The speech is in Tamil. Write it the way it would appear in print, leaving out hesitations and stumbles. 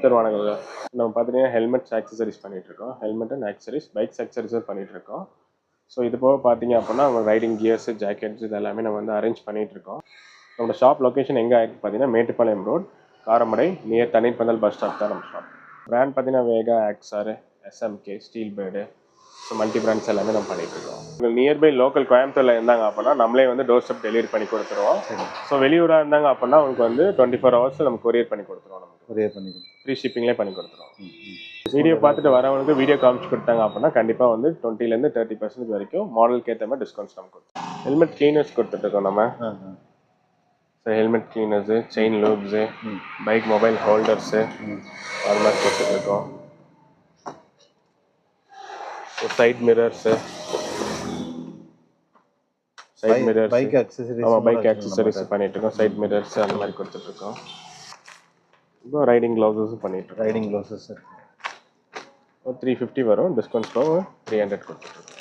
தருவானுங்க. நம்ம பார்த்தீங்கன்னா ஹெல்மெட்ஸ் ஆக்சசரிஸ் பண்ணிகிட்ருக்கோம். ஹெல்மெட் அண்ட் ஆக்சசரிஸ், பைக்ஸ் ஆக்சசரிஸும் பண்ணிகிட்ருக்கோம். ஸோ இது போக பார்த்தீங்க அப்படின்னா அவங்க ரைடிங் கியர்ஸு, ஜாக்கெட்ஸ் இது எல்லாமே நம்ம வந்து அரேஞ்ச் பண்ணிகிட்ருக்கோம். நம்மளோட ஷாப் லொக்கேஷன் எங்கே ஆகிருக்கு பார்த்தீங்கன்னா Mettupalayam road, Karamadai, near Thanneerpandal bus stop தான் நம்ம ஷாப். பிராண்ட் பார்த்தீங்கன்னா Vega, Axor, SMK, Steelbird, so multi brands எல்லாமே நம்ம பண்ணிகிட்ருக்கோம். உங்களுக்கு நியர்பை லோக்கல் கோயம்புத்தூரில் இருந்தாங்க அப்படின்னா நம்மளே வந்து டோர் ஸ்டெப் டெலிவரி பண்ணி கொடுத்துருவோம். ஸோ வெளியூராக இருந்தாங்க அப்படின்னா உங்களுக்கு வந்து 24 ஹவர்ஸ் நம்ம கொரியர் பண்ணி கொடுத்துருவோம். நமக்கு கொரியர் பண்ணி ஃப்ரீ ஷிப்பிங்லேயே பண்ணி கொடுத்துருவோம். வீடியோ பார்த்துட்டு வரவங்களுக்கு வீடியோ காமிச்சு கொடுத்தாங்க அப்படின்னா கண்டிப்பாக வந்து 20% 30% வரைக்கும் மாடலுக்கு ஏற்ற மாதிரி டிஸ்கவுண்ட்ஸ் நம்ம கொடுத்துருவோம். ஹெல்மெட் கிளீனர்ஸ் கொடுத்துட்ருக்கோம் நம்ம. So helmet cleaners, chain loops, bike mobile holders அது மாதிரி கொடுத்துட்ருக்கோம். So side mirrors, side mirrors, bike accessories, ஆமாம் பைக் ஆக்சசரிஸ் பண்ணிகிட்ருக்கோம். சைட் மிரர்ஸ் அந்த மாதிரி கொடுத்துட்ருக்கோம். இப்போ ரைடிங் க்ளவுஸஸும் பண்ணிகிட்ருக்கோம். ரைடிங் க்ளவுஸஸ் 350 வரும், டிஸ்கவுண்ட்ஸ் போக 300 கொடுத்துட்ருக்கோம்.